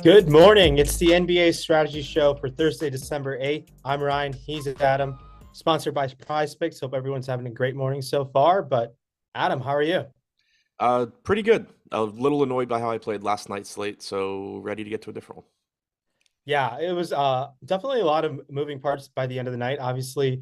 Good morning. It's the NBA strategy show for Thursday, December 8th. I'm Ryan. He's Adam. Sponsored by Prize Picks. Hope everyone's having a great morning so far. But Adam, how are you? Pretty good. A little annoyed by how I played last night's slate, so ready to get to a different one. Yeah, it was definitely a lot of moving parts by the end of the night. Obviously,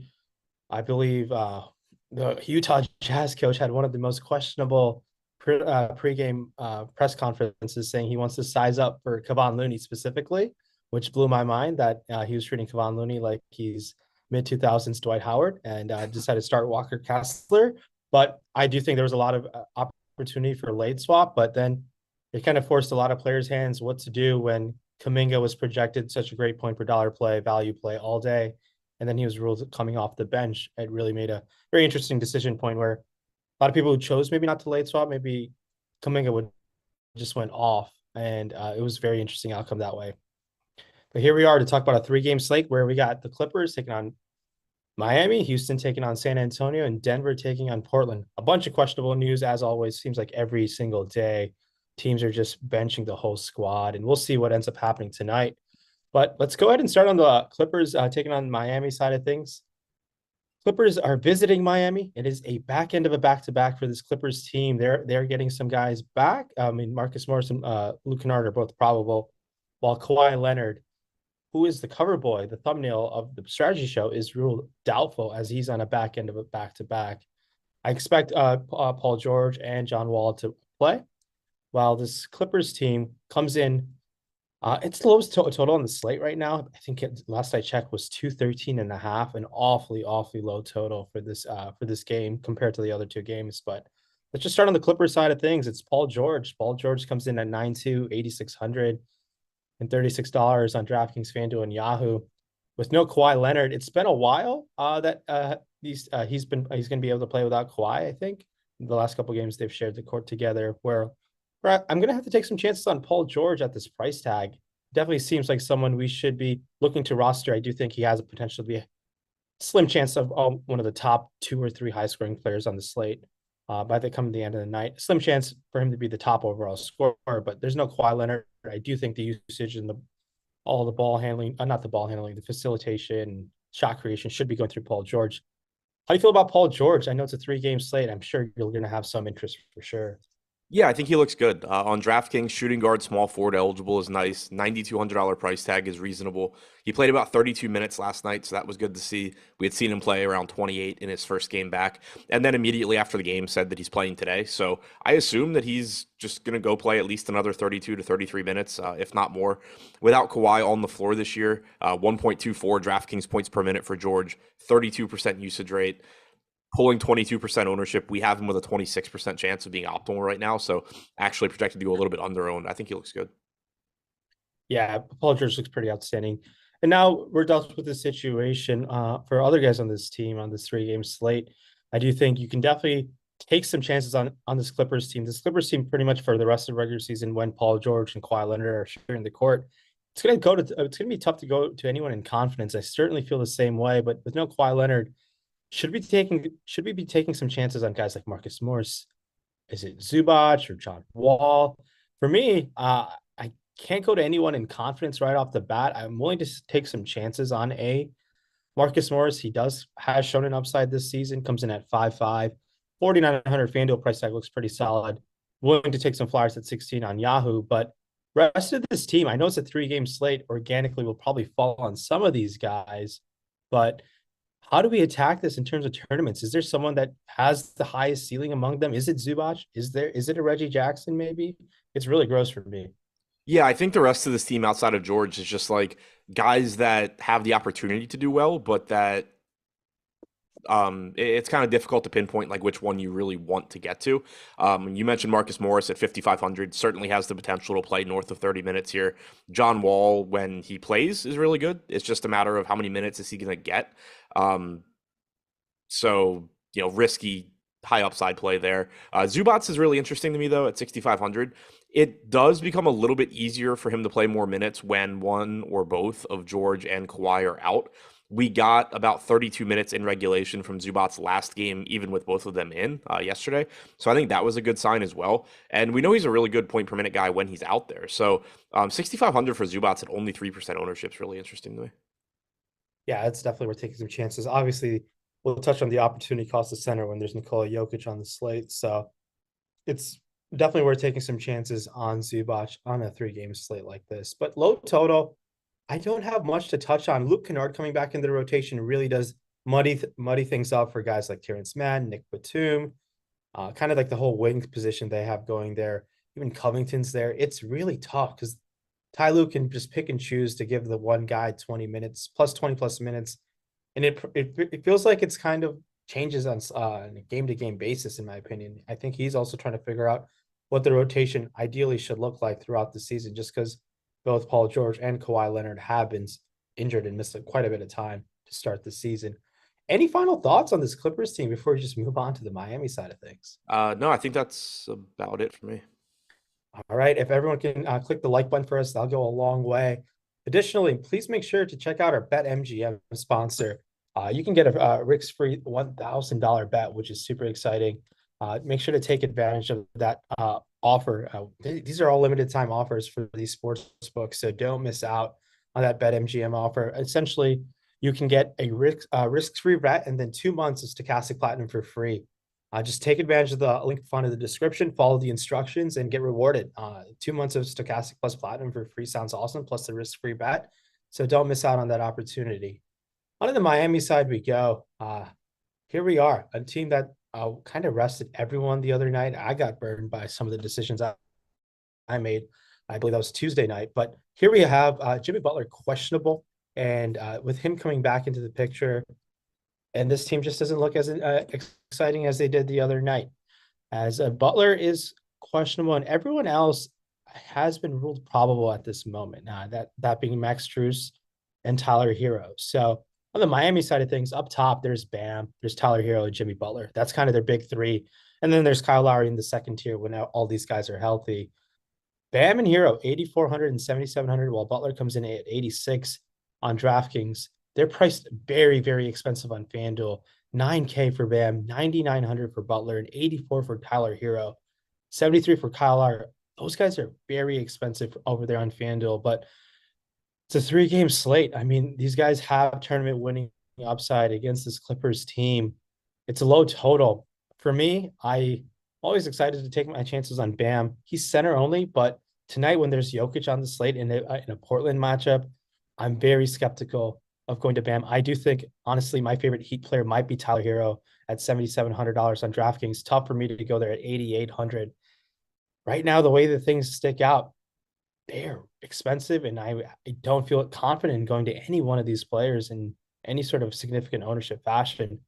I believe the Utah Jazz coach had one of the most questionable pregame press conferences, saying he wants to size up for Kevon Looney specifically, which blew my mind that he was treating Kevon Looney like he's mid-2000s Dwight Howard and decided to start Walker Kessler. But I do think there was a lot of opportunity for late swap, but then it kind of forced a lot of players' hands what to do when Kuminga was projected such a great point per dollar play, value play all day. And then he was ruled coming off the bench. It really made a very interesting decision point where a lot of people who chose maybe not to late swap, maybe Kuminga would just went off. And it was a very interesting outcome that way. But here we are to talk about a 3-game slate where we got the Clippers taking on Miami, Houston taking on San Antonio, and Denver taking on Portland. A bunch of questionable news, as always. Seems like every single day teams are just benching the whole squad, and we'll see what ends up happening tonight. But let's go ahead and start on the Clippers taking on Miami side of things. Clippers are visiting Miami. It is a back end of a back-to-back for this Clippers team. They're getting some guys back. I mean, Marcus Morris and Luke Kennard are both probable, while Kawhi Leonard, who is the cover boy, the thumbnail of the strategy show, is ruled doubtful as he's on a back end of a back-to-back. I expect Paul George and John Wall to play, while this Clippers team comes in. It's the lowest total on the slate right now. I think last I checked was 213.5, an awfully low total for this game compared to the other two games. But let's just start on the Clippers side of things. It's Paul George. Paul George comes in at 9.2, 8,600 and $36 on DraftKings, FanDuel, and Yahoo. With no Kawhi Leonard, it's been a while that he's going to be able to play without Kawhi. I think the last couple of games they've shared the court together. Where I'm going to have to take some chances on Paul George at this price tag. definitely seems like someone we should be looking to roster. I do think he has a potential to be a slim chance of one of the top 2 or 3 high scoring players on the slate. By the come to the end of the night, slim chance for him to be the top overall scorer, but there's no Kawhi Leonard. I do think the usage and the all the ball handling, not the ball handling, the facilitation, shot creation should be going through Paul George. How do you feel about Paul George? I know it's a 3 game slate. I'm sure you're going to have some interest for sure. Yeah, I think he looks good. On DraftKings, shooting guard, small forward eligible is nice. $9,200 price tag is reasonable. He played about 32 minutes last night, so that was good to see. We had seen him play around 28 in his first game back, and then immediately after the game said that he's playing today. So I assume that he's just going to go play at least another 32 to 33 minutes, if not more. Without Kawhi on the floor this year, 1.24 DraftKings points per minute for George, 32% usage rate, pulling 22% ownership. We have him with a 26% chance of being optimal right now. So actually projected to go a little bit under owned. I think he looks good. Yeah, Paul George looks pretty outstanding. And now we're dealt with the situation for other guys on this team on this 3 game slate. I do think you can definitely take some chances on this Clippers team. This Clippers team pretty much for the rest of the regular season when Paul George and Kawhi Leonard are sharing the court. It's gonna be tough to go to anyone in confidence. I certainly feel the same way, but with no Kawhi Leonard, should we be taking some chances on guys like Marcus Morris? Is it Zubac or John Wall? For me, I can't go to anyone in confidence right off the bat. I'm willing to take some chances on a Marcus Morris. He has shown an upside this season, comes in at 5.5, 4,900 FanDuel price tag looks pretty solid. Willing to take some flyers at 16 on Yahoo, but rest of this team, I know it's a 3 game slate. Organically, will probably fall on some of these guys, but how do we attack this in terms of tournaments? Is there someone that has the highest ceiling among them? Is it Zubac? Is it a Reggie Jackson? Maybe it's really gross for me. Yeah, I think the rest of this team outside of George is just like guys that have the opportunity to do well, but that it's kind of difficult to pinpoint like which one you really want to get to. You mentioned Marcus Morris at 5,500 certainly has the potential to play north of 30 minutes here. John Wall, when he plays, is really good. It's just a matter of how many minutes is he going to get. Um, so, risky high upside play there. Zubats is really interesting to me though at 6,500. It does become a little bit easier for him to play more minutes when one or both of George and Kawhi are out. We got about 32 minutes in regulation from Zubats last game, even with both of them in yesterday. So I think that was a good sign as well. And we know he's a really good point per minute guy when he's out there. So 6,500 for Zubats at only 3% ownership is really interesting to me. Yeah, it's definitely worth taking some chances. Obviously, we'll touch on the opportunity cost of center when there's Nikola Jokic on the slate. So it's definitely worth taking some chances on Zubac on a 3 game slate like this. But low total, I don't have much to touch on. Luke Kennard coming back into the rotation really does muddy things up for guys like Terrence Mann, Nick Batum, kind of like the whole wing position they have going there. Even Covington's there. It's really tough because Ty Lue can just pick and choose to give the one guy 20 minutes plus 20 plus minutes. And it feels like it's kind of changes on a game to game basis, in my opinion. I think he's also trying to figure out what the rotation ideally should look like throughout the season, just because both Paul George and Kawhi Leonard have been injured and missed quite a bit of time to start the season. Any final thoughts on this Clippers team before we just move on to the Miami side of things? No, I think that's about it for me. All right. If everyone can click the like button for us, that'll go a long way. Additionally, please make sure to check out our BetMGM sponsor. You can get a risk-free $1,000 bet, which is super exciting. Make sure to take advantage of that offer. These are all limited time offers for these sports books, so don't miss out on that BetMGM offer. Essentially, you can get a risk-free bet and then 2 months of Stokastic Platinum for free. Just take advantage of the link found in the description, follow the instructions, and get rewarded. 2 months of Stokastic plus Platinum for free sounds awesome, plus the risk-free bet. So don't miss out on that opportunity. On the Miami side we go. Here we are, a team that kind of rested everyone the other night. I got burned by some of the decisions I made. I believe that was Tuesday night. But here we have Jimmy Butler questionable. And with him coming back into the picture, and this team just doesn't look as exciting as they did the other night. As Butler is questionable, and everyone else has been ruled probable at this moment. That being Max Strus and Tyler Hero. So on the Miami side of things, up top, there's Bam, there's Tyler Hero, and Jimmy Butler. That's kind of their big three. And then there's Kyle Lowry in the second tier when all these guys are healthy. Bam and Hero, 8,400 and 7,700, while Butler comes in at 86 on DraftKings. They're priced very, very expensive on FanDuel. 9K for Bam, 9,900 for Butler, and 84 for Tyler Hero, 73 for Kyle Lowry. Those guys are very expensive over there on FanDuel, but it's a 3 game slate. I mean, these guys have tournament winning upside against this Clippers team. It's a low total. For me, I always excited to take my chances on Bam. He's center only, but tonight when there's Jokic on the slate in a Portland matchup, I'm very skeptical of going to Bam. I do think, honestly, my favorite Heat player might be Tyler Hero at $7,700 on DraftKings. Tough for me to go there at 8,800. Right now, the way that things stick out, they're expensive, and I don't feel confident in going to any one of these players in any sort of significant ownership fashion.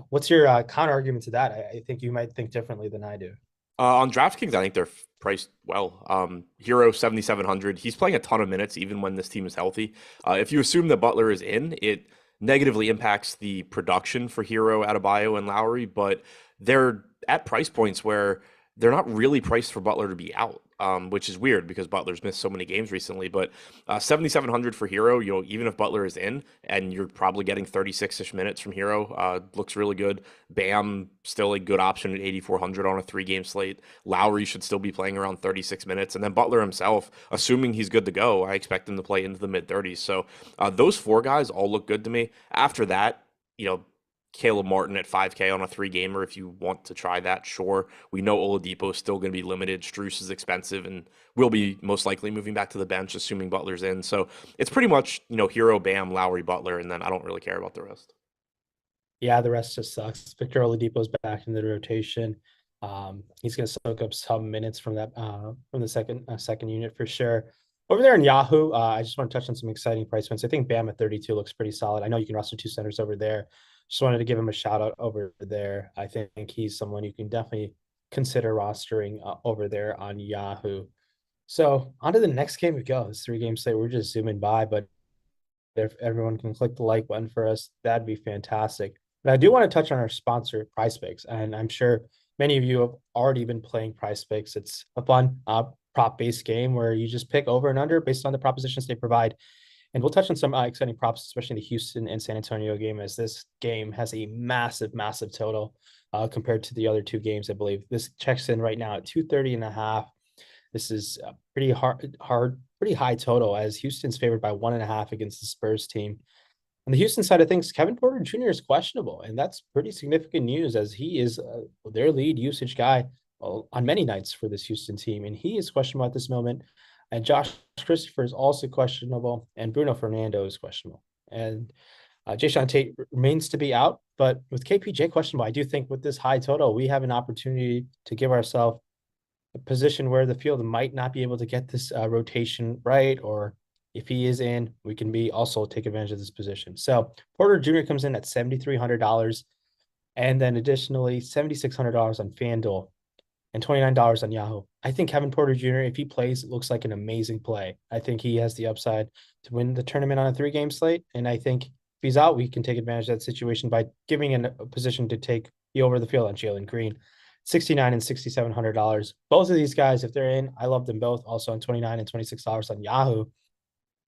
What's your counter argument to that? I think you might think differently than I do. On DraftKings, I think they're priced well. Hero 7,700. He's playing a ton of minutes even when this team is healthy. If you assume that Butler is in, it negatively impacts the production for Hero, Adebayo, and Lowry, but they're at price points where they're not really priced for Butler to be out, which is weird because Butler's missed so many games recently. But 7,700 for Hero, even if Butler is in, and you're probably getting 36-ish minutes from Hero, looks really good. Bam, still a good option at 8,400 on a 3 game slate. Lowry should still be playing around 36 minutes. And then Butler himself, assuming he's good to go, I expect him to play into the mid 30s. So those 4 guys all look good to me. After that, Caleb Martin at 5K on a 3 gamer. If you want to try that, sure. We know Oladipo is still going to be limited. Strus is expensive and will be most likely moving back to the bench, assuming Butler's in. So it's pretty much, Hero, Bam, Lowry, Butler, and then I don't really care about the rest. Yeah, the rest just sucks. Victor Oladipo's back in the rotation. He's going to soak up some minutes from that from the second unit for sure. Over there in Yahoo, I just want to touch on some exciting price points. I think Bam at 32 looks pretty solid. I know you can roster 2 centers over there. Just wanted to give him a shout out over there. I think he's someone you can definitely consider rostering over there on Yahoo. So on to the next game we go. This 3 game slate. We're just zooming by, but if everyone can click the like button for us, that'd be fantastic. But I do want to touch on our sponsor, Price Picks, and I'm sure many of you have already been playing Price Picks. It's a fun prop-based game where you just pick over and under based on the propositions they provide. And we'll touch on some exciting props, especially the Houston and San Antonio game, as this game has a massive, massive total compared to the other 2 games. I believe this checks in right now at 230.5. This is a pretty high total as Houston's favored by 1.5 against the Spurs team. On the Houston side of things, Kevin Porter Jr. is questionable, and that's pretty significant news as he is their lead usage guy on many nights for this Houston team, and he is questionable at this moment. And Josh Christopher is also questionable, and Bruno Fernando is questionable. And Jayshawn Tate remains to be out, but with KPJ questionable, I do think with this high total, we have an opportunity to give ourselves a position where the field might not be able to get this rotation right, or if he is in, we can be also take advantage of this position. So Porter Jr. comes in at $7,300, and then additionally $7,600 on FanDuel and $29 on Yahoo. I think Kevin Porter Jr., if he plays, it looks like an amazing play. I think he has the upside to win the tournament on a 3 game slate, and I think if he's out, we can take advantage of that situation by giving in a position to take the over the field on Jalen Green. $69 and $6,700. Both of these guys, if they're in, I love them both. Also on $29 and $26 on Yahoo.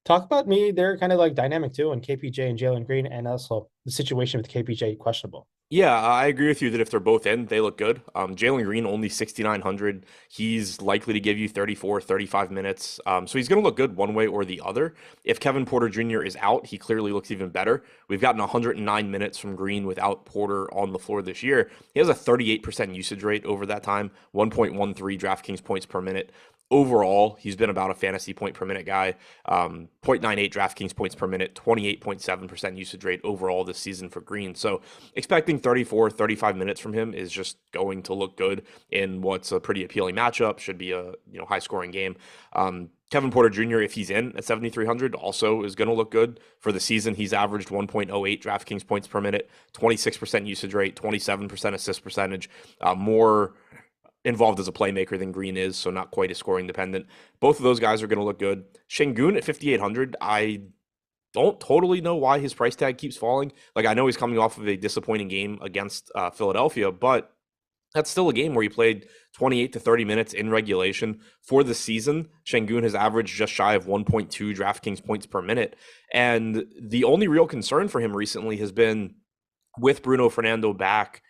Talk about me. They're kind of like dynamic too, and KPJ and Jalen Green, and also the situation with KPJ questionable. Yeah, I agree with you that if they're both in, they look good. Jalen Green only 6,900. He's likely to give you 34, 35 minutes. So he's going to look good one way or the other. If Kevin Porter Jr. is out, he clearly looks even better. We've gotten 109 minutes from Green without Porter on the floor this year. He has a 38% usage rate over that time, 1.13 DraftKings points per minute. Overall, he's been about a fantasy point per minute guy. 0.98 DraftKings points per minute, 28.7% usage rate overall this season for Green. So expecting 34, 35 minutes from him is just going to look good in what's a pretty appealing matchup. Should be a high scoring game. Kevin Porter Jr., if he's in at 7,300, also is going to look good. For the season, he's averaged 1.08 DraftKings points per minute, 26% usage rate, 27% assist percentage, more involved as a playmaker than Green is, so not quite as scoring dependent. Both of those guys are going to look good. Şengün at 5,800, I don't totally know why his price tag keeps falling. Like, I know he's coming off of a disappointing game against Philadelphia, but that's still a game where he played 28 to 30 minutes in regulation. For the season, Şengün has averaged just shy of 1.2 DraftKings points per minute. And the only real concern for him recently has been, with Bruno Fernando back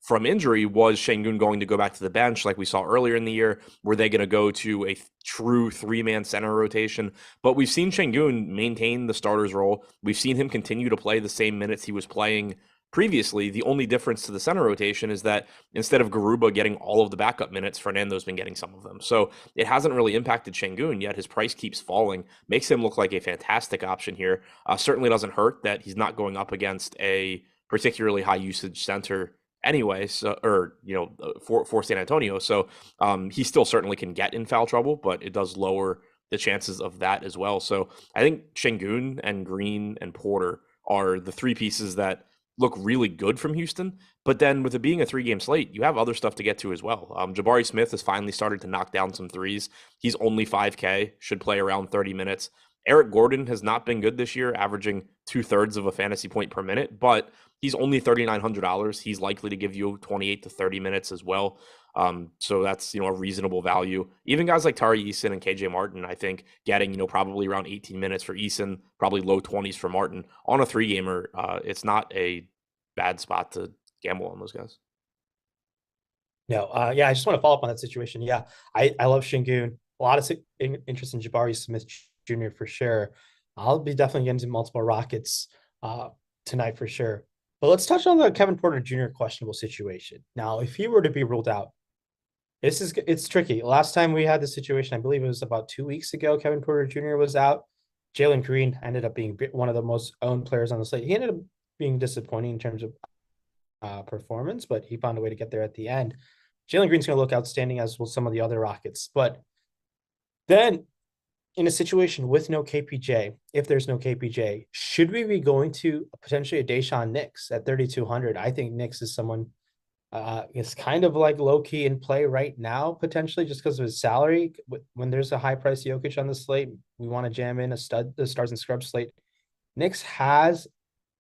from injury, was Şengün going to go back to the bench like we saw earlier in the year? Were they going to go to a true three-man center rotation? But we've seen Şengün maintain the starter's role. We've seen him continue to play the same minutes he was playing previously. The only difference to the center rotation is that instead of Garuba getting all of the backup minutes, Fernando's been getting some of them. So it hasn't really impacted Şengün, yet his price keeps falling. Makes him look like a fantastic option here. Certainly doesn't hurt that he's not going up against a particularly high usage center anyway, so, or for San Antonio. So he still certainly can get in foul trouble, but it does lower the chances of that as well. So I think Şengün and Green and Porter are the three pieces that look really good from Houston. But then with it being a 3-game slate, you have other stuff to get to as well. Jabari Smith has finally started to knock down some threes. He's only 5K, should play around 30 minutes. Eric Gordon has not been good this year, averaging 2/3 of a fantasy point per minute, but he's only $3,900. He's likely to give you 28 to 30 minutes as well. So that's, a reasonable value. Even guys like Tari Eason and KJ Martin, I think getting, probably around 18 minutes for Eason, probably low 20s for Martin on a 3-gamer. It's not a bad spot to gamble on those guys. No, yeah, I just want to follow up on that situation. Yeah, I love Şengün. A lot of interest in Jabari Smith Jr. for sure. I'll be definitely getting to multiple Rockets tonight for sure. But let's touch on the Kevin Porter Jr. questionable situation. Now, if he were to be ruled out, it's tricky. Last time we had this situation, I believe it was about 2 weeks ago, Kevin Porter Jr. was out. Jalen Green ended up being one of the most owned players on the slate. He ended up being disappointing in terms of performance, but he found a way to get there at the end. Jalen Green's going to look outstanding, as will some of the other Rockets. But then in a situation with no KPJ, if there's no KPJ, should we be going to potentially a Deshaun Nix at 3,200? I think Nix is someone is kind of like low-key in play right now, potentially just because of his salary. When there's a high-priced Jokic on the slate, we want to jam in the stars and scrubs slate. Nix has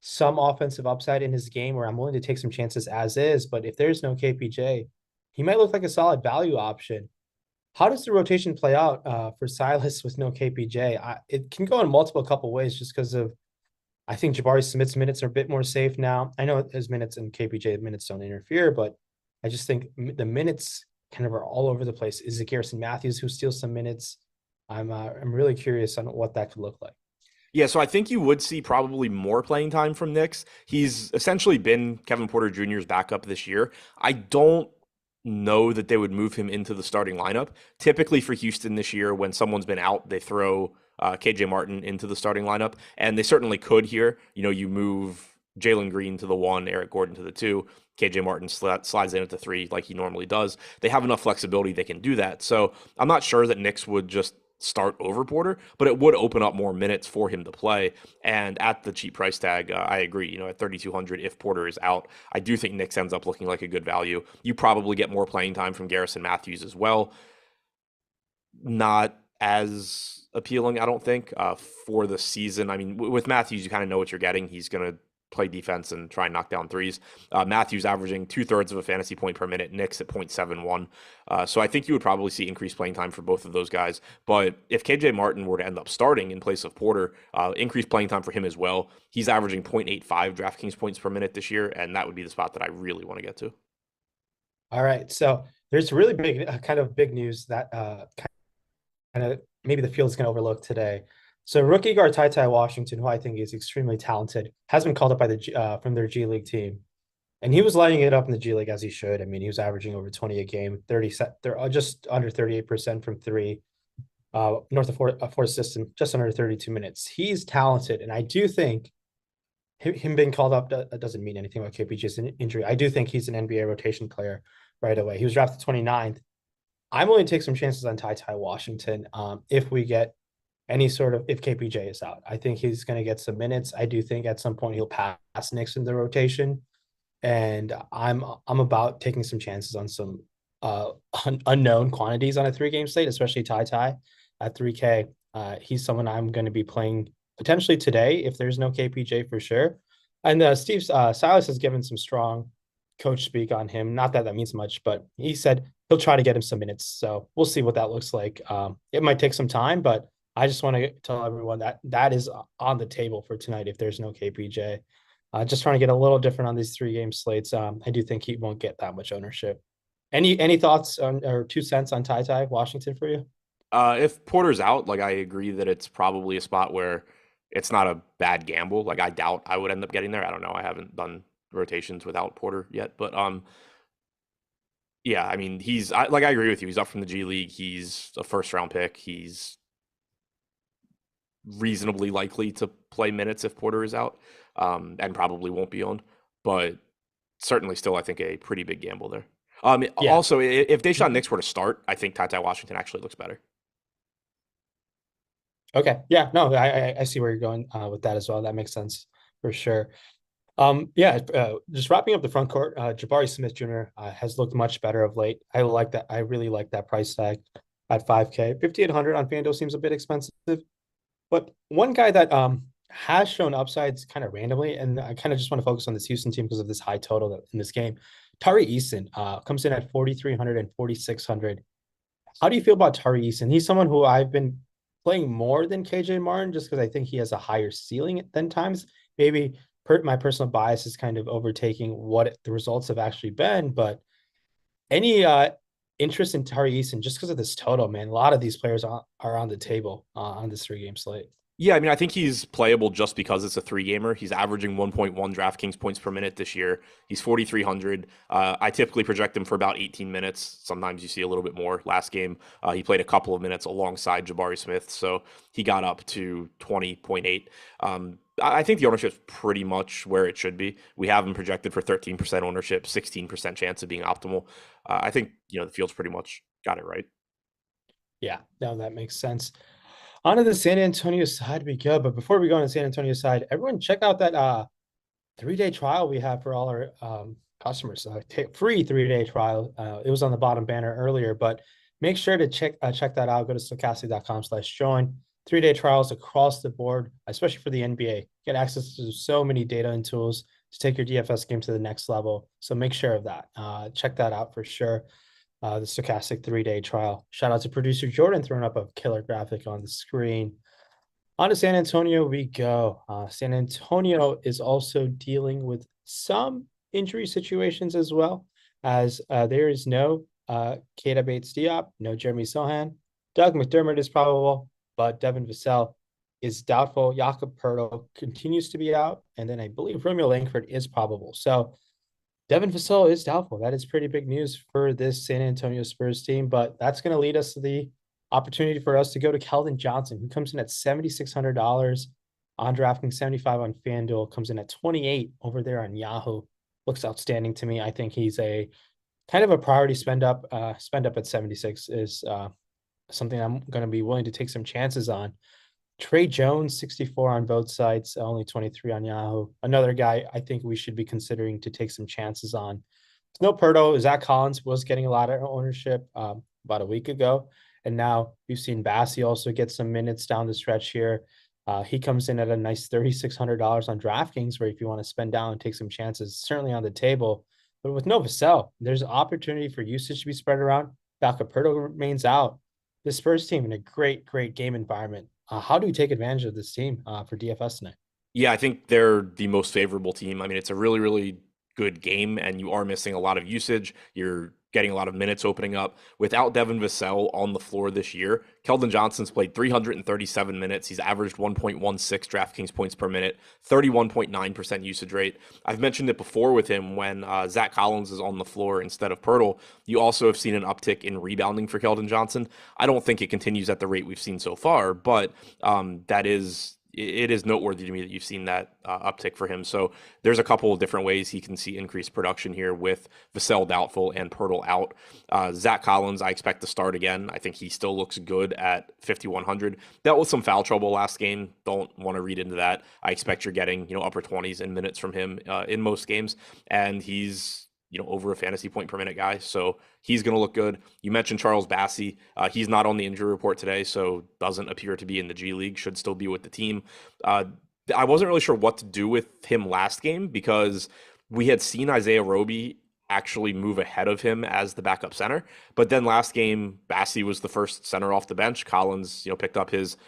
some offensive upside in his game where I'm willing to take some chances as is, but if there's no KPJ, he might look like a solid value option. How does the rotation play out for Silas with no KPJ? It can go in multiple couple ways just because of, I think Jabari Smith's minutes are a bit more safe now. I know his minutes and KPJ minutes don't interfere, but I just think the minutes kind of are all over the place. Is it Garrison Matthews who steals some minutes? I'm really curious on what that could look like. Yeah, so I think you would see probably more playing time from Nix. He's essentially been Kevin Porter Jr.'s backup this year. I don't know that they would move him into the starting lineup. Typically for Houston this year, when someone's been out, they throw KJ Martin into the starting lineup, and they certainly could here. You move Jalen Green to the 1, Eric Gordon to the 2, KJ Martin slides in at the 3 like he normally does. They have enough flexibility they can do that. So I'm not sure that Nix would just start over Porter, but it would open up more minutes for him to play. And at the cheap price tag, I agree, at 3,200, if Porter is out, I do think Nix ends up looking like a good value. You probably get more playing time from Garrison Matthews as well. Not as appealing, I don't think, for the season. I mean, with Matthews, you kind of know what you're getting. He's going to play defense and try and knock down threes. Matthews averaging 2/3 of a fantasy point per minute, Knicks at 0.71. So I think you would probably see increased playing time for both of those guys. But if KJ Martin were to end up starting in place of Porter, increased playing time for him as well. He's averaging 0.85 DraftKings points per minute this year, and that would be the spot that I really want to get to. All right. So there's really big news that kind of maybe the field is going to overlook today. So rookie guard Ty Washington, who I think is extremely talented, has been called up by the from their G League team, and he was lighting it up in the G League as he should. I mean, he was averaging over 20 a game, they're just under 38% from three, north of four system, just under 32 minutes. He's talented, and I do think him being called up doesn't mean anything about KPJ's injury. I do think he's an NBA rotation player right away. He was drafted 29th. I'm willing to take some chances on Ty Washington if we get if KPJ is out. I think he's going to get some minutes. I do think at some point he'll pass Knicks in the rotation, and I'm about taking some chances on some unknown quantities on a 3-game slate, especially Ty at 3K. He's someone I'm going to be playing potentially today if there's no KPJ for sure. And Steve Silas has given some strong coach speak on him. Not that that means much, but he said he'll try to get him some minutes. So we'll see what that looks like. It might take some time, but I just want to tell everyone that that is on the table for tonight if there's no KPJ. Just trying to get a little different on these 3 game slates. I do think he won't get that much ownership. Any thoughts on or 2 cents on Ty Washington for you? If Porter's out, like I agree that it's probably a spot where it's not a bad gamble. Like I doubt I would end up getting there. I don't know. I haven't done rotations without Porter yet, but yeah, I mean, like I agree with you. He's up from the G League. He's a first round pick. He's reasonably likely to play minutes if Porter is out, and probably won't be owned, but certainly still, I think, a pretty big gamble there. Yeah. Also, if Deshaun Mhm. Nix were to start, I think Ty Washington actually looks better. Okay. Yeah. No, I see where you're going with that as well. That makes sense for sure. Yeah, just wrapping up the front court, Jabari Smith Jr. Has looked much better of late. I like that. I really like that price tag at 5K. 5,800 on FanDuel seems a bit expensive, but one guy that has shown upsides kind of randomly, and I kind of just want to focus on this Houston team because of this high total in this game. Tari Eason comes in at 4,300 and 4,600. How do you feel about Tari Eason? He's someone who I've been playing more than KJ Martin just because I think he has a higher ceiling than times. Maybe my personal bias is kind of overtaking what the results have actually been. But any interest in Tari Eason just because of this total, man? A lot of these players are on the table on this 3 game slate. Yeah, I mean, I think he's playable just because it's a three gamer. He's averaging 1.1 DraftKings points per minute this year. He's 4,300. I typically project him for about 18 minutes. Sometimes you see a little bit more. Last game, he played a couple of minutes alongside Jabari Smith, so he got up to 20.8. I think the ownership is pretty much where it should be. We have him projected for 13% ownership, 16% chance of being optimal. I think the field's pretty much got it right. Yeah, no, that makes sense. On to the San Antonio side we go. But before we go on the San Antonio side, everyone check out that 3 day trial we have for all our customers. Free 3 day trial. It was on the bottom banner earlier, but make sure to check that out. Go to stokastic.com/join. 3 day trials across the board, especially for the NBA. Get access to so many data and tools to take your DFS game to the next level. So make sure of that. Check that out for sure. The Stokastic 3 day trial. Shout out to producer Jordan throwing up a killer graphic on the screen. On to San Antonio we go. San Antonio is also dealing with some injury situations as well, as there is no Keita Bates-Diop, no Jeremy Sohan. Doug McDermott is probable, but Devin Vassell is doubtful. Jakob Poeltl continues to be out, and then I believe Romeo Langford is probable. So Devin Vassell is doubtful. That is pretty big news for this San Antonio Spurs team, but that's going to lead us to the opportunity for us to go to Keldon Johnson, who comes in at $7,600 on DraftKings, 75 on FanDuel, comes in at 28 over there on Yahoo. Looks outstanding to me. I think he's a kind of a priority spend up. Spend up at 76 is something I'm going to be willing to take some chances on. Trey Jones, 64 on both sides, only 23 on Yahoo. Another guy I think we should be considering to take some chances on. No Perdo, Zach Collins was getting a lot of ownership about a week ago. And now we've seen Bassi also get some minutes down the stretch here. He comes in at a nice $3,600 on DraftKings, where if you want to spend down and take some chances, certainly on the table. But with no Vassell, there's an opportunity for usage to be spread around. Balcaperto remains out. The Spurs team in a great, great game environment. How do we take advantage of this team for DFS tonight? Yeah, I think they're the most favorable team. I mean, it's a really, really good game, and you are missing a lot of usage. You're getting a lot of minutes opening up. Without Devin Vassell on the floor this year, Keldon Johnson's played 337 minutes. He's averaged 1.16 DraftKings points per minute, 31.9% usage rate. I've mentioned it before with him when Zach Collins is on the floor instead of Poeltl. You also have seen an uptick in rebounding for Keldon Johnson. I don't think it continues at the rate we've seen so far, but it is noteworthy to me that you've seen that uptick for him. So there's a couple of different ways he can see increased production here with Vassell doubtful and Poeltl out. Zach Collins, I expect to start again. I think he still looks good at 5,100. Dealt with some foul trouble last game. Don't want to read into that. I expect you're getting upper 20s in minutes from him in most games, and he's over a fantasy point per minute guy. So he's going to look good. You mentioned Charles Bassi. He's not on the injury report today, so doesn't appear to be in the G League, should still be with the team. I wasn't really sure what to do with him last game because we had seen Isaiah Roby actually move ahead of him as the backup center. But then last game, Bassie was the first center off the bench. Collins, picked up his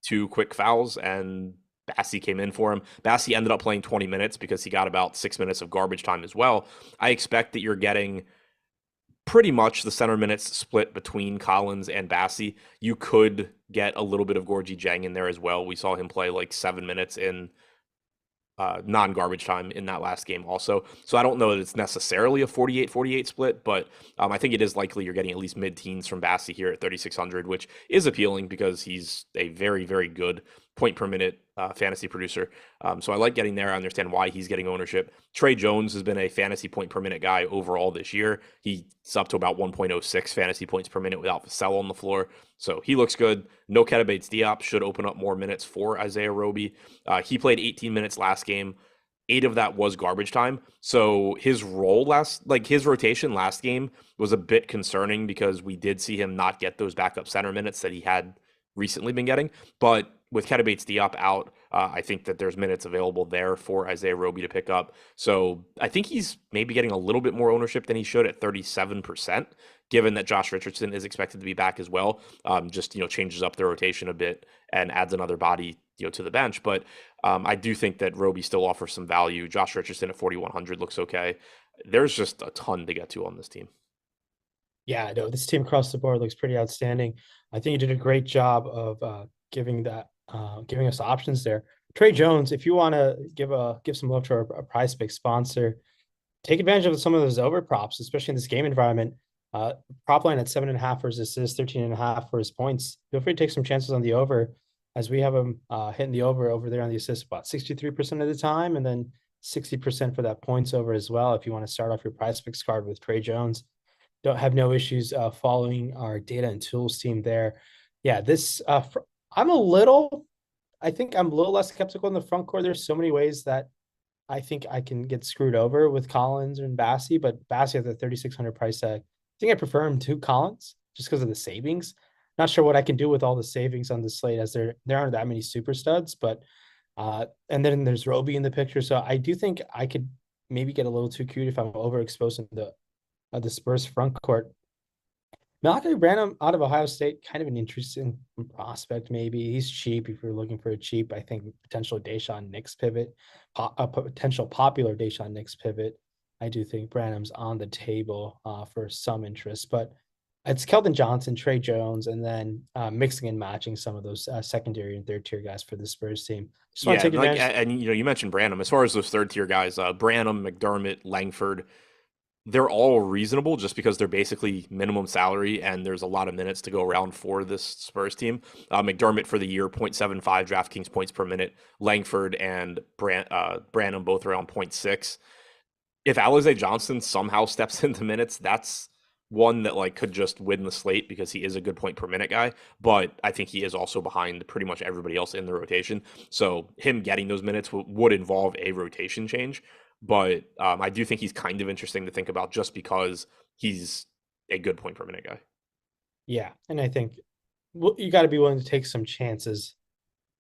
2 quick fouls, and Bassie came in for him. Bassie ended up playing 20 minutes because he got about 6 minutes of garbage time as well. I expect that you're getting pretty much the center minutes split between Collins and Bassie. You could get a little bit of Gorgie Jang in there as well. We saw him play like 7 minutes in non-garbage time in that last game also. So I don't know that it's necessarily a 48-48 split, but I think it is likely you're getting at least mid-teens from Bassie here at 3,600, which is appealing because he's a very, very good point per minute fantasy producer. So I like getting there. I understand why he's getting ownership. Trey Jones has been a fantasy point per minute guy overall this year. He's up to about 1.06 fantasy points per minute without Vassell on the floor. So he looks good. No Keita Bates-Diop should open up more minutes for Isaiah Roby. He played 18 minutes last game. 8 of that was garbage time. So his his rotation last game was a bit concerning because we did see him not get those backup center minutes that he had recently been getting. But with Keita Bates-Diop out, I think that there's minutes available there for Isaiah Roby to pick up. So I think he's maybe getting a little bit more ownership than he should at 37%, given that Josh Richardson is expected to be back as well. Just, changes up the rotation a bit and adds another body, to the bench. But I do think that Roby still offers some value. Josh Richardson at 4,100 looks okay. There's just a ton to get to on this team. Yeah, no, this team across the board looks pretty outstanding. I think you did a great job of giving us options there. Trey Jones, if you want to give some love to our prize pick sponsor, take advantage of some of those over props, especially in this game environment. Prop line at 7.5 for his assists, 13.5 for his points. Feel free to take some chances on the over, as we have him hitting the over there on the assists about 63% of the time, and then 60% for that points over as well. If you want to start off your prize picks card with Trey Jones, don't have no issues following our data and tools team there. Yeah, I'm a little, I think I'm a little less skeptical in the front court. There's so many ways that I think I can get screwed over with Collins and Bassie, but Bassie at the 3,600 price tag, I think I prefer him to Collins just because of the savings. Not sure what I can do with all the savings on the slate, as there aren't that many super studs, but and then there's Roby in the picture. So I do think I could maybe get a little too cute if I'm overexposed in the Spurs front court. Malachi Branham out of Ohio State, kind of an interesting prospect. Maybe he's cheap if you're looking for a cheap. I think potential Dayshawn Nix pivot, a potential popular Dayshawn Nix pivot. I do think Branham's on the table for some interest, but it's Keldon Johnson, Trey Jones, and then mixing and matching some of those secondary and third tier guys for the Spurs team. Just want Yeah, to take advantage. and you mentioned Branham. As far as those third tier guys, Branham, McDermott, Langford, they're all reasonable just because they're basically minimum salary and there's a lot of minutes to go around for this Spurs team. McDermott for the year, 0.75 DraftKings points per minute. Langford and Branham both around 0.6. If Alize Johnson somehow steps into minutes, that's one that could just win the slate because he is a good point per minute guy, but I think he is also behind pretty much everybody else in the rotation. So him getting those minutes would involve a rotation change. But I do think he's kind of interesting to think about just because he's a good point per minute guy. Yeah, and I think you got to be willing to take some chances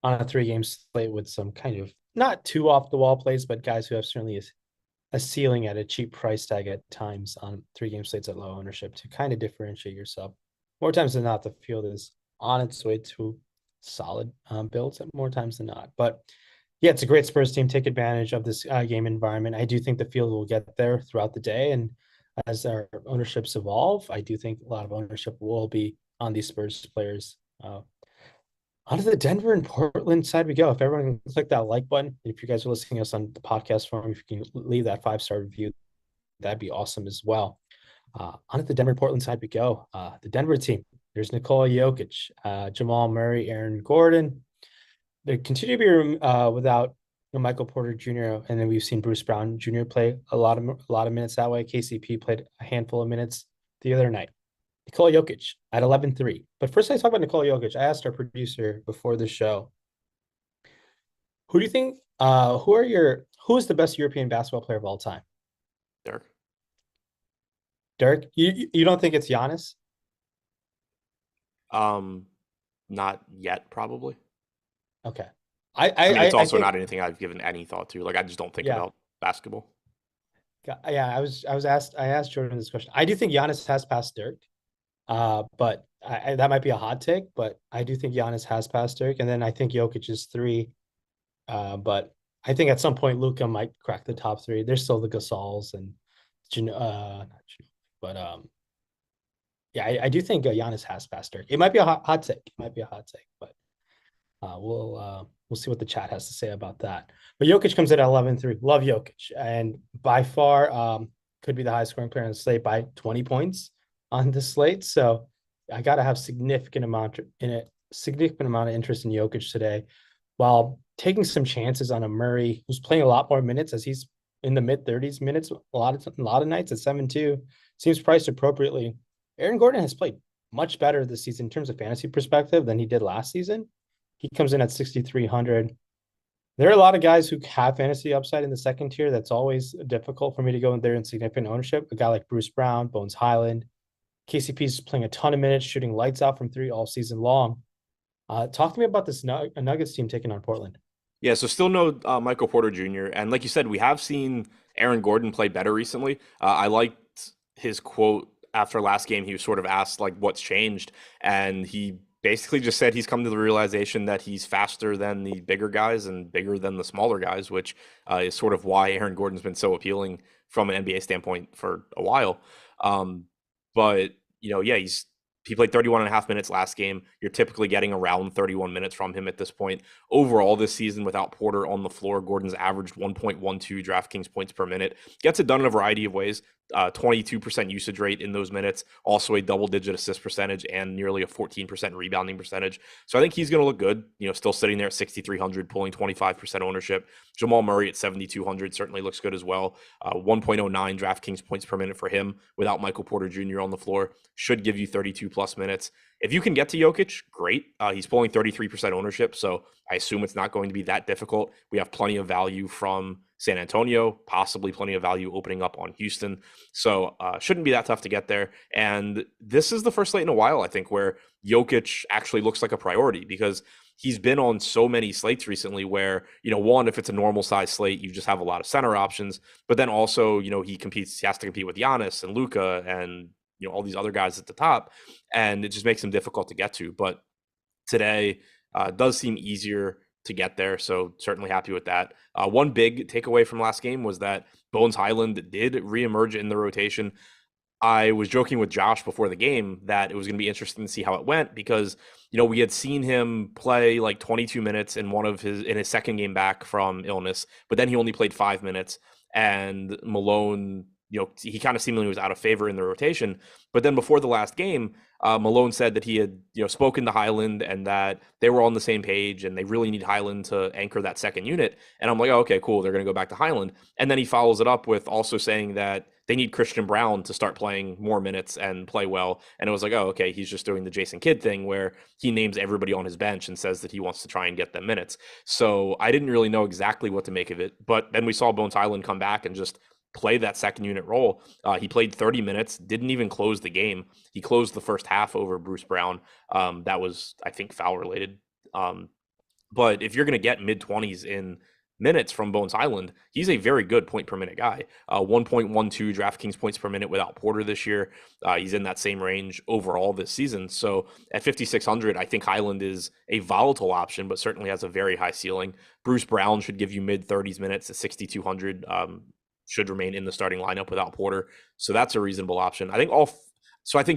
on a 3-game slate with some kind of not too off the wall plays, but guys who have certainly a ceiling at a cheap price tag at times on 3-game slates at low ownership to kind of differentiate yourself. More times than not, the field is on its way to solid builds, more times than not. But yeah, it's a great Spurs team. Take advantage of this game environment. I do think the field will get there throughout the day. And as our ownerships evolve, I do think a lot of ownership will be on these Spurs players. Onto the Denver and Portland side we go. If everyone can click that like button, if you guys are listening to us on the podcast form, if you can leave that 5-star review, that'd be awesome as well. Onto the Denver and Portland side we go. The Denver team, there's Nikola Jokic, Jamal Murray, Aaron Gordon. They continue to be without Michael Porter Jr. And then we've seen Bruce Brown Jr. play a lot of minutes that way. KCP played a handful of minutes the other night. Nikola Jokic at 11-3. But first, I talk about Nikola Jokic. I asked our producer before the show, who do you think? Who is the best European basketball player of all time? Derek. Derek, you don't think it's Giannis? Not yet, probably. Okay. I mean, it's I also think, not anything I've given any thought to. I just don't think yeah. about basketball. Yeah, I asked Jordan this question. I do think Giannis has passed Dirk. But that might be a hot take, but I do think Giannis has passed Dirk, and then I think Jokic is three. But I think at some point Luka might crack the top three. There's still the Gasols and not but yeah, I do think Giannis has passed Dirk. It might be a hot take. It might be a hot take, but we'll see what the chat has to say about that. But Jokic comes in at 11-3. Love Jokic, and by far could be the highest scoring player on the slate by 20 points on the slate. So I got to have significant amount of interest in Jokic today, while taking some chances on a Murray who's playing a lot more minutes as he's in the mid 30s minutes a lot of nights at 7-2 seems priced appropriately. Aaron Gordon has played much better this season in terms of fantasy perspective than he did last season. He comes in at 6,300. There are a lot of guys who have fantasy upside in the second tier. That's always difficult for me to go in there in significant ownership. A guy like Bruce Brown, Bones Highland, KCP's playing a ton of minutes, shooting lights out from three all season long. Talk to me about this Nuggets team taking on Portland. Yeah, so still no Michael Porter Jr. And like you said, we have seen Aaron Gordon play better recently. I liked his quote after last game. He was sort of asked like what's changed, and he basically just said he's come to the realization that he's faster than the bigger guys and bigger than the smaller guys, which is sort of why Aaron Gordon's been so appealing from an NBA standpoint for a while. But yeah, he played 31 and a half minutes last game. You're typically getting around 31 minutes from him at this point. Overall, this season, without Porter on the floor, Gordon's averaged 1.12 DraftKings points per minute. Gets it done in a variety of ways. 22% usage rate in those minutes, also a double-digit assist percentage and nearly a 14% rebounding percentage. So I think he's going to look good. Still sitting there at 6,300, pulling 25% ownership. Jamal Murray at 7,200 certainly looks good as well. 1.09 DraftKings points per minute for him without Michael Porter Jr. on the floor should give you 32 plus minutes. If you can get to Jokic, great. He's pulling 33% ownership, so I assume it's not going to be that difficult. We have plenty of value from San Antonio, possibly plenty of value opening up on Houston. So shouldn't be that tough to get there. And this is the first slate in a while, I think, where Jokic actually looks like a priority because he's been on so many slates recently where, one, if it's a normal size slate, you just have a lot of center options. But then also, he has to compete with Giannis and Luka and, all these other guys at the top. And it just makes him difficult to get to. But today does seem easier to get there. So certainly happy with that. One big takeaway from last game was that Bones Highland did reemerge in the rotation. I was joking with Josh before the game that it was going to be interesting to see how it went because, we had seen him play like 22 minutes in his second game back from illness, but then he only played 5 minutes and Malone, he kind of seemingly was out of favor in the rotation. But then before the last game, Malone said that he had, spoken to Highland and that they were on the same page and they really need Highland to anchor that second unit. And I'm like, oh, okay, cool. They're going to go back to Highland. And then he follows it up with also saying that they need Christian Brown to start playing more minutes and play well. And it was like, oh, okay, he's just doing the Jason Kidd thing where he names everybody on his bench and says that he wants to try and get them minutes. So I didn't really know exactly what to make of it. But then we saw Bones Highland come back and just play that second unit role. He played 30 minutes, didn't even close the game. He closed the first half over Bruce Brown. That was, I think, foul related. But if you're going to get mid 20s in minutes from Bones Highland, he's a very good point per minute guy. 1.12 DraftKings points per minute without Porter this year. He's in that same range overall this season. So at 5,600, I think Highland is a volatile option, but certainly has a very high ceiling. Bruce Brown should give you mid 30s minutes at 6,200. Should remain in the starting lineup without Porter. So that's a reasonable option. I think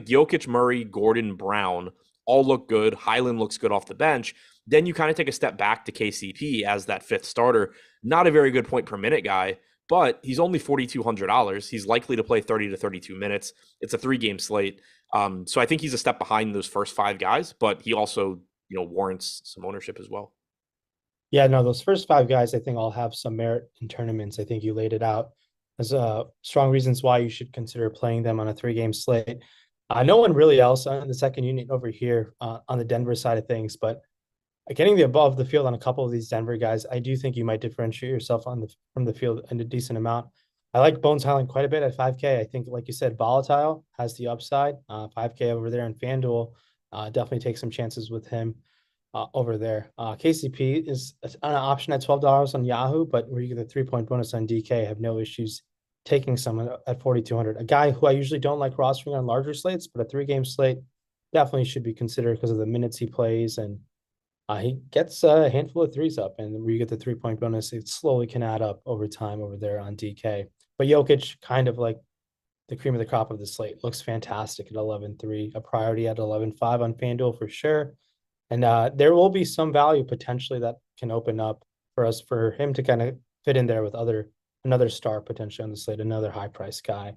Jokic, Murray, Gordon, Brown all look good. Highland looks good off the bench. Then you kind of take a step back to KCP as that fifth starter. Not a very good point per minute guy, but he's only $4,200. He's likely to play 30 to 32 minutes. It's a 3-game slate. So I think he's a step behind those first 5 guys, but he also, warrants some ownership as well. Yeah, no, those first 5 guys, I think all have some merit in tournaments. I think you laid it out as strong reasons why you should consider playing them on a 3-game slate. No one really else on the second unit over here on the Denver side of things, but getting the above the field on a couple of these Denver guys, I do think you might differentiate yourself from the field in a decent amount. I like Bones Highland quite a bit at 5K. I think, like you said, volatile has the upside. 5K over there in FanDuel, definitely take some chances with him over there. KCP is an option at $12 on Yahoo, but where you get the 3-point bonus on DK, have no issues taking someone at 4,200. A guy who I usually don't like rostering on larger slates, but a 3 game slate definitely should be considered because of the minutes he plays. And he gets a handful of threes up, and where you get the 3 point bonus, it slowly can add up over time over there on DK. But Jokic, kind of like the cream of the crop of the slate, looks fantastic at 11-3, a priority at 11-5 on FanDuel for sure. And there will be some value potentially that can open up for us for him to kind of fit in there with another star potentially on the slate, another high price guy.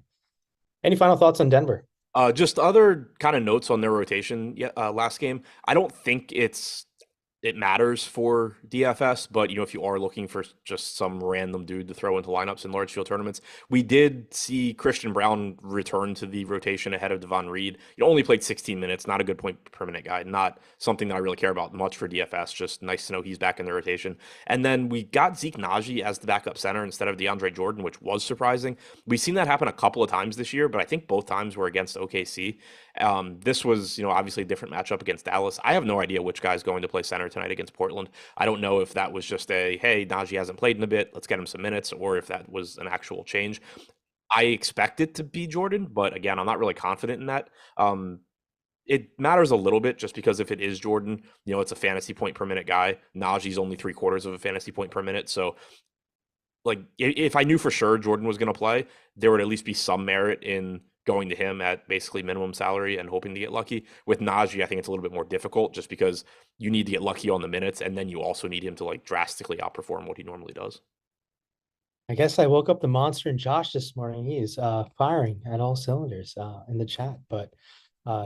Any final thoughts on Denver? Just other kind of notes on their rotation. Yeah, last game. I don't think it matters for DFS, but if you are looking for just some random dude to throw into lineups in large field tournaments, we did see Christian Brown return to the rotation ahead of Devon Reed. He only played 16 minutes, not a good point per minute guy, not something that I really care about much for DFS. Just nice to know he's back in the rotation. And then we got Zeke Naji as the backup center instead of DeAndre Jordan, which was surprising. We've seen that happen a couple of times this year, but I think both times were against OKC. This was, obviously a different matchup against Dallas. I have no idea which guy's going to play center tonight against Portland. I don't know if that was just hey, Najee hasn't played in a bit, let's get him some minutes, or if that was an actual change. I expect it to be Jordan, but again, I'm not really confident in that. It matters a little bit just because if it is Jordan, it's a fantasy point per minute guy. Najee's only 3/4 of a fantasy point per minute. So like if I knew for sure Jordan was going to play, there would at least be some merit in going to him at basically minimum salary and hoping to get lucky. With Najee, I think it's a little bit more difficult just because you need to get lucky on the minutes, and then you also need him to like drastically outperform what he normally does. I guess I woke up the monster in Josh this morning. He is firing at all cylinders in the chat, but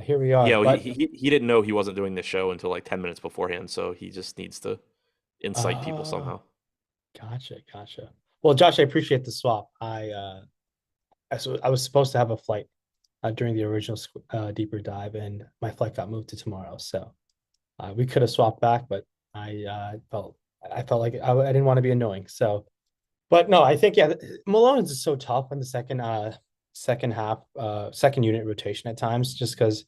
here we are. Yeah, well, But he didn't know he wasn't doing this show until like 10 minutes beforehand, so he just needs to incite people uh, somehow. gotcha. Well, Josh, I appreciate the swap. I was supposed to have a flight during the original deeper dive, and my flight got moved to tomorrow. So we could have swapped back, but I felt like I didn't want to be annoying. So, but no, I think yeah, Malone's is so tough in the second half, second unit rotation at times, just because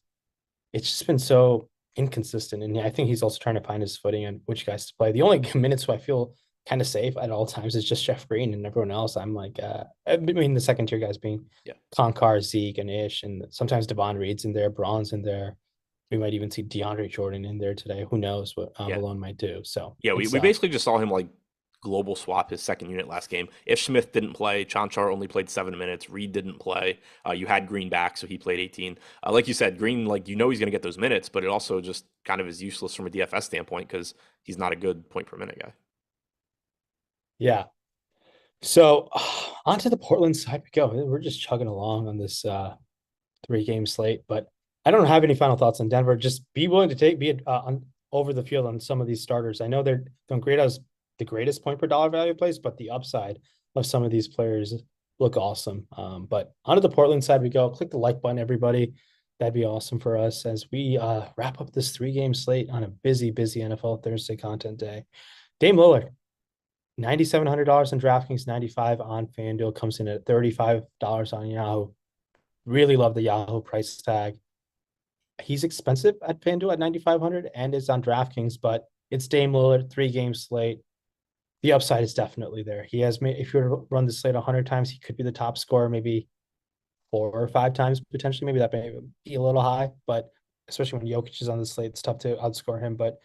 it's just been so inconsistent. And I think he's also trying to find his footing and which guys to play. The only minutes who I feel kind of safe at all times is just Jeff Green, and everyone else. I'm like, I mean, the second tier guys being Yeah. Konkar, Zeke, and Ish, and sometimes Devon Reed's in there, Braun's in there. We might even see DeAndre Jordan in there today. Who knows what Yeah. Malone might do? So Yeah, we, it's we basically just saw him like global swap his second unit last game. If Smith didn't play, Chanchar only played 7 minutes. Reed didn't play. You had Green back, so he played 18. Like you said, Green, like he's going to get those minutes, but it also just kind of is useless from a DFS standpoint because he's not a good point per minute guy. yeah. So onto the Portland side we go. We're just chugging along on this 3 game slate, but I don't have any final thoughts on Denver. Just be willing to be on over the field on some of these starters. I know they're don't grade as the greatest point per dollar value plays, but the upside of some of these players look awesome. But onto the Portland side we go. Click the like button, everybody. That'd be awesome for us as we wrap up this 3 game slate on a busy NFL Thursday content day. Dame Lillard, $9,700 on DraftKings, 95 on FanDuel, comes in at $35 on Yahoo. Really love the Yahoo price tag. He's expensive at FanDuel at 9,500 and is on DraftKings, but it's Dame Lillard, 3 game slate. The upside is definitely there. He has made, if you were to run the slate 100 times, he could be the top scorer, maybe 4 or 5 times potentially. Maybe that may be a little high, but especially when Jokic is on the slate, it's tough to outscore him. But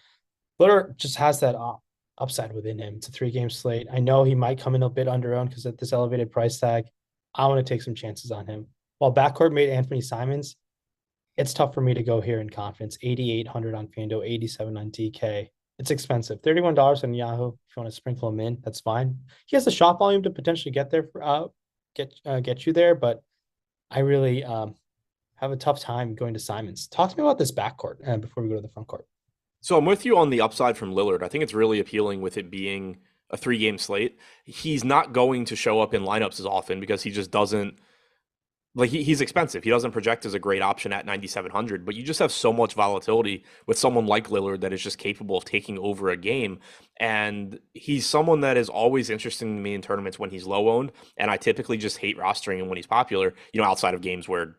Lillard just has that upside within him. It's a 3 game slate. I know he might come in a bit under owned because at this elevated price tag, I want to take some chances on him. While backcourt made Anthony Simons, it's tough for me to go here in confidence. 8,800 on FanDuel, 87 on DK. It's expensive. $31 on Yahoo. If you want to sprinkle him in, that's fine. He has the shot volume to potentially get there for get you there, but I really have a tough time going to Simons. Talk to me about this backcourt before we go to the front court. So I'm with you on the upside from Lillard. I think it's really appealing with it being a 3 game slate. He's not going to show up in lineups as often because he just doesn't like he's expensive. He doesn't project as a great option at 9,700, but you just have so much volatility with someone like Lillard that is just capable of taking over a game. And he's someone that is always interesting to me in tournaments when he's low owned. And I typically just hate rostering him when he's popular, outside of games where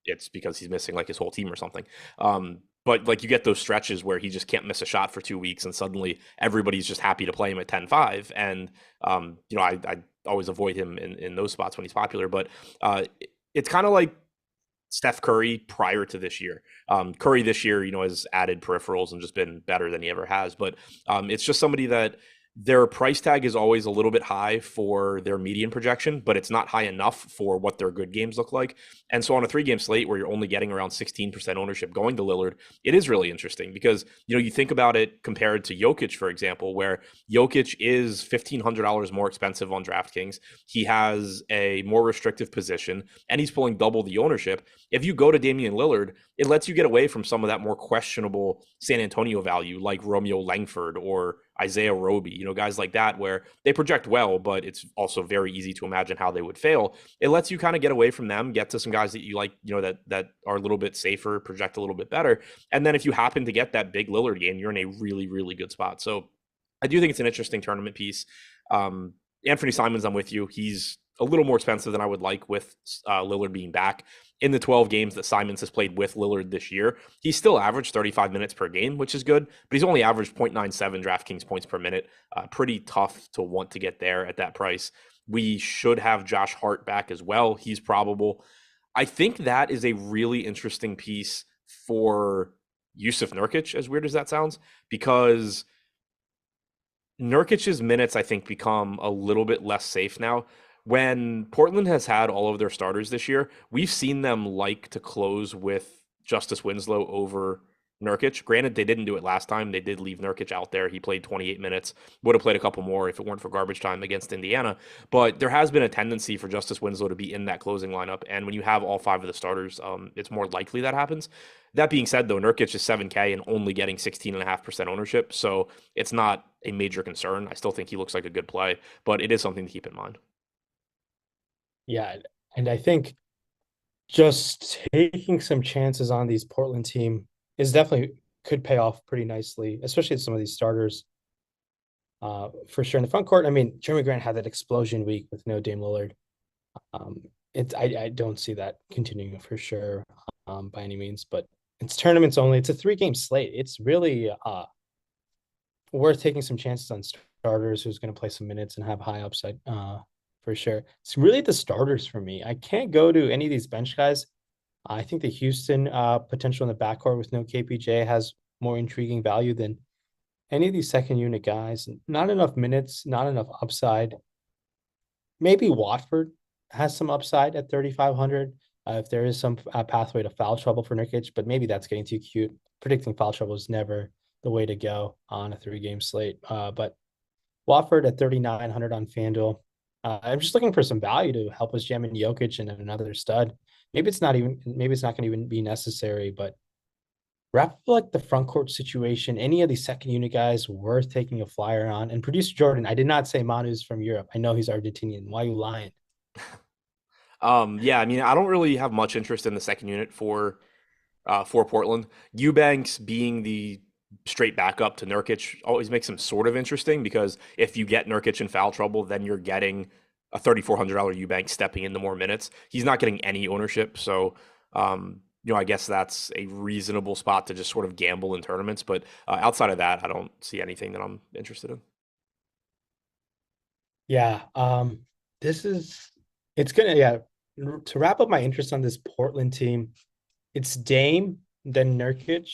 it's because he's missing like his whole team or something. But like you get those stretches where he just can't miss a shot for 2 weeks and suddenly everybody's just happy to play him at 10-5. And, I always avoid him in those spots when he's popular. But it's kind of like Steph Curry prior to this year. Curry this year, has added peripherals and just been better than he ever has. But it's just somebody that their price tag is always a little bit high for their median projection, but it's not high enough for what their good games look like. And so on a 3-game slate where you're only getting around 16% ownership going to Lillard, it is really interesting because, you think about it compared to Jokic, for example, where Jokic is $1,500 more expensive on DraftKings. He has a more restrictive position and he's pulling double the ownership. If you go to Damian Lillard, it lets you get away from some of that more questionable San Antonio value like Romeo Langford or Isaiah Roby, guys like that where they project well, but it's also very easy to imagine how they would fail. It lets you kind of get away from them, get to some guys that you like, that are a little bit safer, project a little bit better. And then if you happen to get that big Lillard game, you're in a really, really good spot. So I do think it's an interesting tournament piece. Anthony Simons, I'm with you. He's a little more expensive than I would like with Lillard being back. In the 12 games that Simons has played with Lillard this year, he's still averaged 35 minutes per game, which is good, but he's only averaged 0.97 DraftKings points per minute. Pretty tough to want to get there at that price. We should have Josh Hart back as well. He's probable. I think that is a really interesting piece for Yusuf Nurkic, as weird as that sounds, because Nurkic's minutes, I think, become a little bit less safe now. When Portland has had all of their starters this year, we've seen them like to close with Justice Winslow over Nurkic. Granted, they didn't do it last time. They did leave Nurkic out there. He played 28 minutes, would have played a couple more if it weren't for garbage time against Indiana. But there has been a tendency for Justice Winslow to be in that closing lineup. And when you have all 5 of the starters, it's more likely that happens. That being said, though, Nurkic is 7K and only getting 16.5% ownership. So it's not a major concern. I still think he looks like a good play, but it is something to keep in mind. Yeah, and I think just taking some chances on these Portland team is definitely could pay off pretty nicely, especially with some of these starters. For sure in the front court. I mean, Jeremy Grant had that explosion week with no Dame Lillard. Um, I don't see that continuing for sure, by any means, but it's tournaments only. It's a 3-game slate. It's really worth taking some chances on starters who's going to play some minutes and have high upside. For sure. It's really the starters for me. I can't go to any of these bench guys. I think the Houston potential in the backcourt with no KPJ has more intriguing value than any of these second unit guys. Not enough minutes, not enough upside. Maybe Watford has some upside at 3,500 if there is some pathway to foul trouble for Nurkic, but maybe that's getting too cute. Predicting foul trouble is never the way to go on a 3-game slate. But Watford at 3,900 on FanDuel. I'm just looking for some value to help us jam in Jokic and another stud. Maybe it's not going to even be necessary, but wrap like the front court situation, any of these second unit guys worth taking a flyer on. And producer Jordan, I did not say Manu's from Europe. I know he's Argentinian. Why are you lying? Yeah, I mean, I don't really have much interest in the second unit for Portland. Eubanks being the straight backup to Nurkic always makes him sort of interesting because if you get Nurkic in foul trouble, then you're getting a $3,400 Eubanks stepping into more minutes. He's not getting any ownership, so I guess that's a reasonable spot to just sort of gamble in tournaments. But outside of that, I don't see anything that I'm interested in. Yeah. This is it's gonna to wrap up my interest on this Portland team, it's Dame, then Nurkic.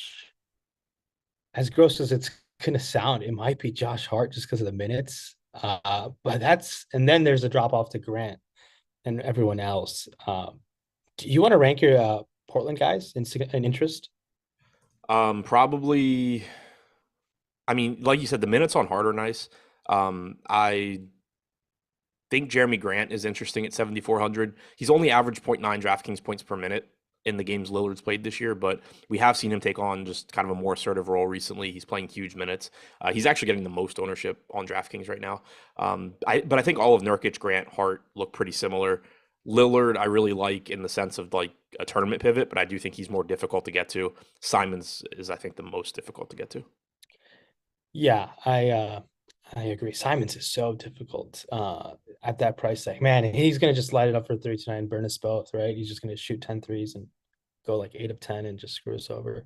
As gross as it's gonna sound, it might be Josh Hart just because of the minutes. But and then there's a drop off to Grant and everyone else. Do you want to rank your Portland guys in interest? Probably. I mean, like you said, the minutes on Hart are nice. I think Jeremy Grant is interesting at 7,400. He's only averaged 0.9 DraftKings points per minute in the games Lillard's played this year, but we have seen him take on just kind of a more assertive role recently. He's playing huge minutes. He's actually getting the most ownership on DraftKings right now. But I think all of Nurkic, Grant, Hart look pretty similar. Lillard, I really like in the sense of like a tournament pivot, but I do think he's more difficult to get to. Simons is, I think, the most difficult to get to. Yeah, I agree. Simons is so difficult at that price tag. Man, he's gonna just light it up for 3 to 9, burn us both, right? He's just gonna shoot 10 threes and go like 8 of 10 and just screw us over.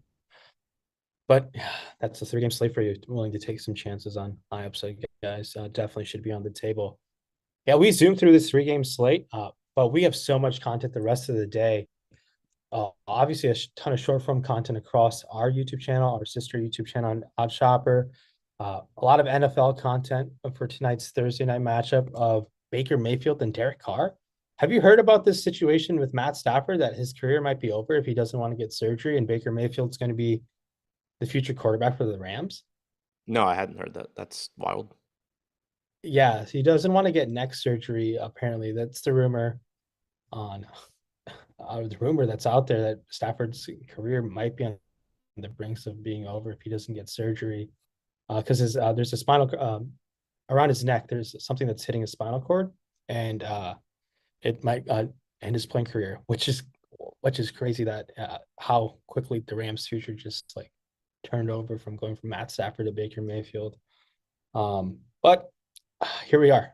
But that's a 3-game slate for you. Willing to take some chances on high upside guys. Definitely should be on the table. Yeah, we zoomed through this 3 game slate, but we have so much content the rest of the day. Obviously, ton of short form content across our YouTube channel, our sister YouTube channel on Odd Shopper. A lot of NFL content for tonight's Thursday night matchup of Baker Mayfield and Derek Carr. Have you heard about this situation with Matt Stafford that his career might be over if he doesn't want to get surgery and Baker Mayfield's going to be the future quarterback for the Rams? No, I hadn't heard that. That's wild. Yeah, he doesn't want to get neck surgery. Apparently, that's the rumor on the rumor that's out there that Stafford's career might be on the brinks of being over if he doesn't get surgery. Because there's a spinal around his neck. There's something that's hitting his spinal cord, and it might end his playing career, which is crazy that how quickly the Rams' future just like turned over from going from Matt Stafford to Baker Mayfield. But here we are.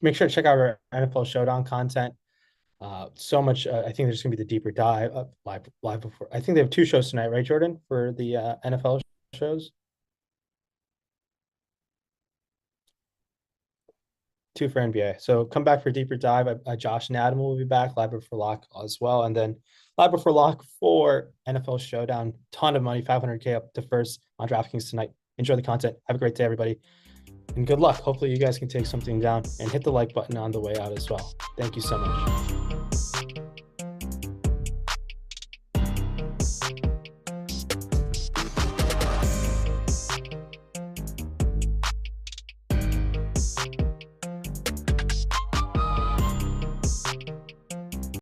Make sure to check out our NFL Showdown content. So much. I think there's going to be the deeper dive live before. I think they have 2 shows tonight, right, Jordan, for the NFL shows? 2 for NBA. So come back for a deeper dive. Josh and Adam will be back live before lock as well, and then live before lock for NFL Showdown. Ton of money, 500K up to first on DraftKings tonight. Enjoy the content. Have a great day, everybody, and good luck. Hopefully, you guys can take something down and hit the like button on the way out as well. Thank you so much.